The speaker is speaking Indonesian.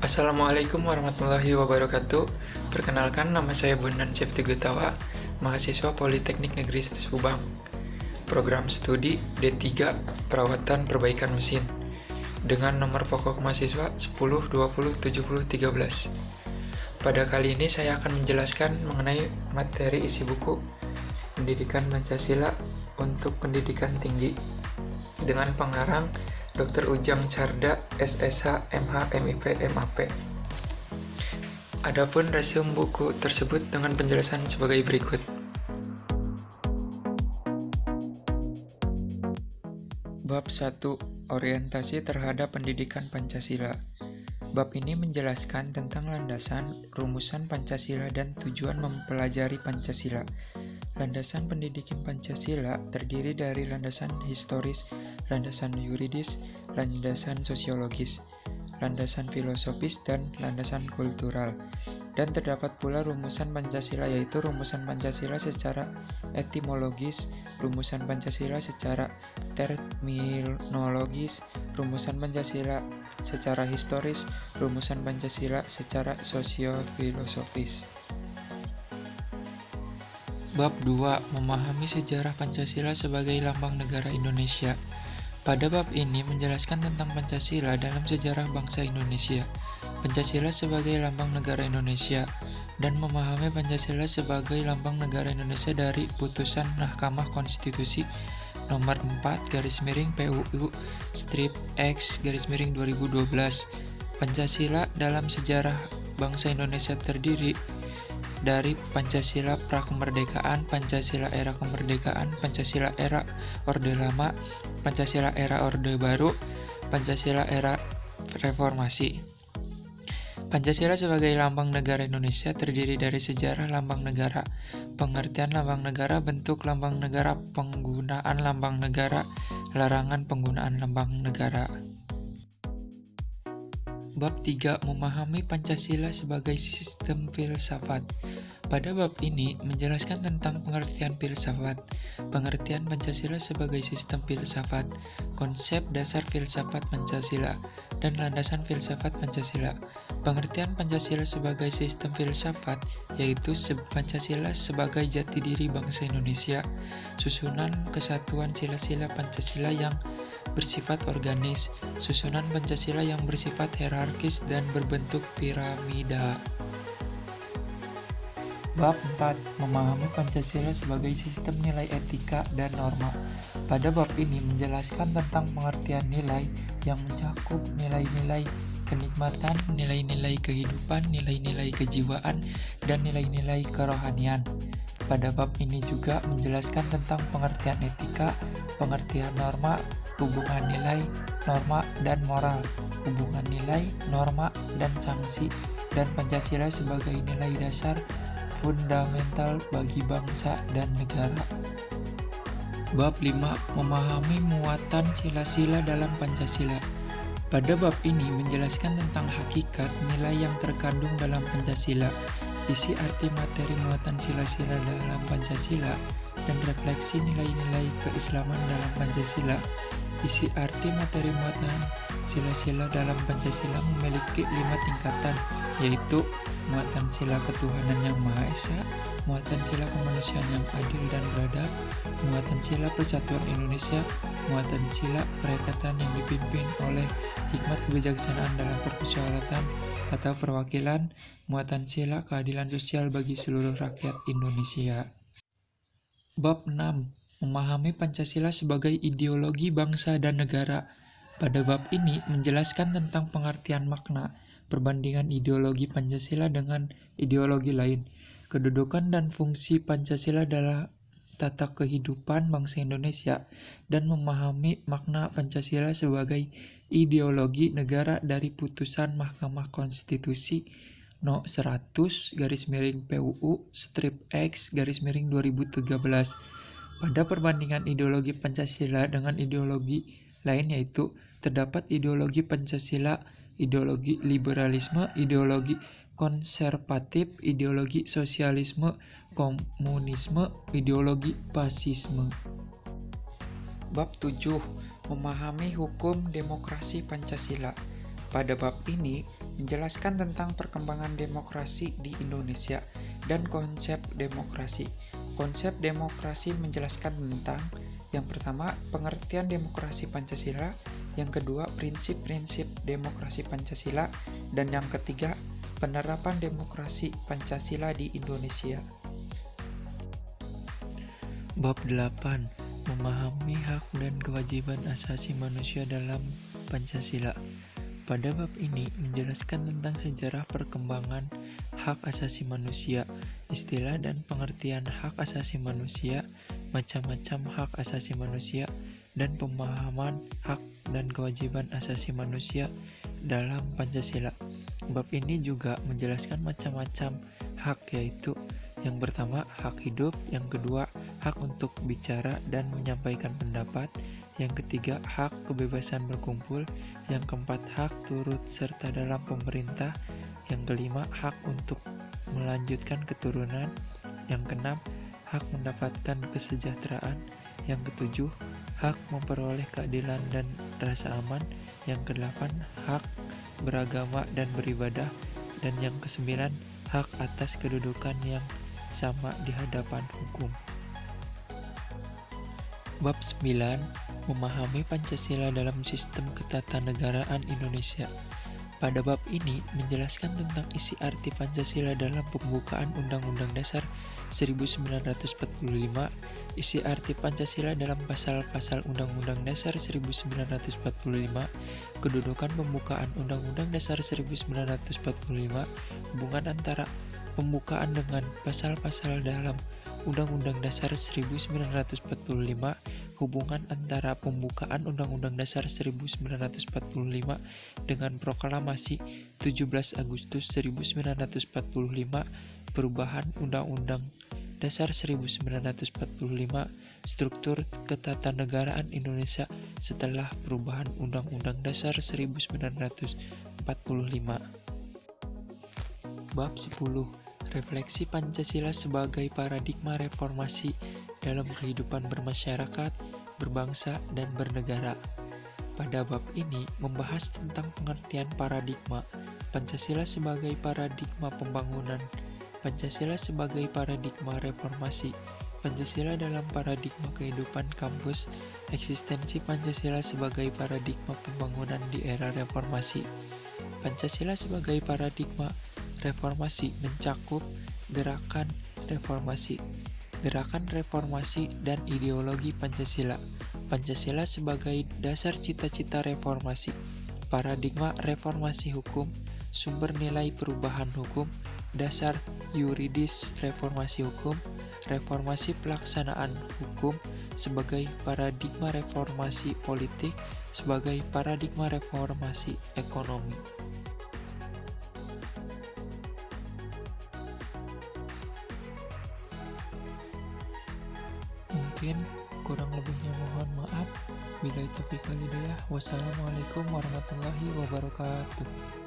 Assalamualaikum warahmatullahi wabarakatuh. Perkenalkan, nama saya Bondan Septi Gutawa, mahasiswa Politeknik Negeri Subang. Program studi D3 Perawatan Perbaikan Mesin dengan nomor pokok mahasiswa 10 20 70 13. Pada kali ini saya akan menjelaskan mengenai materi isi buku Pendidikan Pancasila untuk Pendidikan Tinggi dengan pengarang Dr. Ujang Carda, SSH, MH, MIP, MAP. Adapun resume buku tersebut dengan penjelasan sebagai berikut. Bab 1. Orientasi terhadap pendidikan Pancasila. Bab ini menjelaskan tentang landasan, rumusan Pancasila dan tujuan mempelajari Pancasila. Landasan pendidikan Pancasila terdiri dari landasan historis, landasan yuridis, landasan sosiologis, landasan filosofis, dan landasan kultural. Dan terdapat pula rumusan Pancasila, yaitu rumusan Pancasila secara etimologis, rumusan Pancasila secara terminologis, rumusan Pancasila secara historis, rumusan Pancasila secara sosiofilosofis. Bab 2. Memahami sejarah Pancasila sebagai lambang negara Indonesia. Pada bab ini menjelaskan tentang Pancasila dalam sejarah bangsa Indonesia, Pancasila sebagai lambang negara Indonesia, dan memahami Pancasila sebagai lambang negara Indonesia dari putusan Mahkamah Konstitusi nomor 4/PUU /X/2012. Pancasila dalam sejarah bangsa Indonesia terdiri dari Pancasila Prakemerdekaan, Pancasila Era Kemerdekaan, Pancasila Era Orde Lama, Pancasila Era Orde Baru, Pancasila Era Reformasi. Pancasila sebagai lambang negara Indonesia terdiri dari sejarah lambang negara, pengertian lambang negara, bentuk lambang negara, penggunaan lambang negara, larangan penggunaan lambang negara. Bab 3. Memahami Pancasila sebagai sistem filsafat. Pada bab ini menjelaskan tentang pengertian filsafat, pengertian Pancasila sebagai sistem filsafat, konsep dasar filsafat Pancasila, dan landasan filsafat Pancasila. Pengertian Pancasila sebagai sistem filsafat yaitu Pancasila sebagai jati diri bangsa Indonesia, susunan kesatuan sila-sila Pancasila yang bersifat organis, susunan Pancasila yang bersifat hierarkis dan berbentuk piramida. Bab 4. Memahami Pancasila sebagai sistem nilai etika dan norma. Pada bab ini menjelaskan tentang pengertian nilai yang mencakup nilai-nilai kenikmatan, nilai-nilai kehidupan, nilai-nilai kejiwaan, dan nilai-nilai kerohanian. Pada bab ini juga menjelaskan tentang pengertian etika, pengertian norma, hubungan nilai, norma, dan moral, hubungan nilai, norma, dan sanksi, dan Pancasila sebagai nilai dasar fundamental bagi bangsa dan negara. Bab 5. Memahami muatan sila-sila dalam Pancasila. Pada bab ini menjelaskan tentang hakikat nilai yang terkandung dalam Pancasila, isi arti materi muatan sila-sila dalam Pancasila, dan refleksi nilai-nilai keislaman dalam Pancasila. Isi arti materi muatan sila-sila dalam Pancasila memiliki 5 tingkatan, yaitu muatan sila ketuhanan yang Maha Esa, muatan sila kemanusiaan yang adil dan beradab, muatan sila persatuan Indonesia, muatan sila perikatan yang dipimpin oleh hikmat kebijaksanaan dalam permusyawaratan atau perwakilan, muatan sila keadilan sosial bagi seluruh rakyat Indonesia. Bab 6. Memahami Pancasila sebagai ideologi bangsa dan negara. Pada bab ini menjelaskan tentang pengertian makna, perbandingan ideologi Pancasila dengan ideologi lain, kedudukan dan fungsi Pancasila dalam tata kehidupan bangsa Indonesia, dan memahami makna Pancasila sebagai ideologi negara dari putusan Mahkamah Konstitusi No. 100/PUU /X/2013. Pada perbandingan ideologi Pancasila dengan ideologi lain yaitu terdapat ideologi Pancasila, ideologi liberalisme, ideologi konservatif, ideologi sosialisme, komunisme, ideologi fasisme. Bab 7. Memahami hukum demokrasi Pancasila. Pada bab ini menjelaskan tentang perkembangan demokrasi di Indonesia dan konsep demokrasi. Konsep demokrasi menjelaskan tentang yang pertama, pengertian demokrasi Pancasila, yang kedua, prinsip-prinsip demokrasi Pancasila, dan yang ketiga, penerapan demokrasi Pancasila di Indonesia. Bab 8. Memahami hak dan kewajiban asasi manusia dalam Pancasila. Pada bab ini menjelaskan tentang sejarah perkembangan hak asasi manusia, istilah dan pengertian hak asasi manusia, macam-macam hak asasi manusia, dan pemahaman hak dan kewajiban asasi manusia dalam Pancasila. Bab ini juga menjelaskan macam-macam hak, yaitu yang pertama hak hidup, yang kedua hak untuk bicara dan menyampaikan pendapat, yang ketiga hak kebebasan berkumpul, yang keempat hak turut serta dalam pemerintah, yang kelima hak untuk melanjutkan keturunan, yang keenam hak mendapatkan kesejahteraan, yang ketujuh hak memperoleh keadilan dan rasa aman, yang kedelapan hak beragama dan beribadah, dan yang kesembilan hak atas kedudukan yang sama di hadapan hukum. Bab 9. Memahami Pancasila dalam sistem ketatanegaraan Indonesia. Pada bab ini menjelaskan tentang isi arti Pancasila dalam pembukaan Undang-Undang Dasar 1945, isi arti Pancasila dalam pasal-pasal Undang-Undang Dasar 1945, kedudukan pembukaan Undang-Undang Dasar 1945, hubungan antara pembukaan dengan pasal-pasal dalam Undang-Undang Dasar 1945, hubungan antara pembukaan Undang-Undang Dasar 1945 dengan Proklamasi 17 Agustus 1945, perubahan Undang-Undang Dasar 1945, struktur ketatanegaraan Indonesia setelah perubahan Undang-Undang Dasar 1945. Bab 10. Refleksi Pancasila sebagai paradigma reformasi dalam kehidupan bermasyarakat, berbangsa, dan bernegara. Pada bab ini membahas tentang pengertian paradigma, Pancasila sebagai paradigma pembangunan, Pancasila sebagai paradigma reformasi, Pancasila dalam paradigma kehidupan kampus, eksistensi Pancasila sebagai paradigma pembangunan di era reformasi. Pancasila sebagai paradigma reformasi mencakup gerakan reformasi, dan ideologi Pancasila. Pancasila sebagai dasar cita-cita reformasi, paradigma reformasi hukum, sumber nilai perubahan hukum, dasar yuridis reformasi hukum, reformasi pelaksanaan hukum sebagai paradigma reformasi politik, sebagai paradigma reformasi ekonomi. Mungkin kurang lebihnya mohon maaf. Billahi taufiq wal hidayah. Wassalamualaikum warahmatullahi wabarakatuh.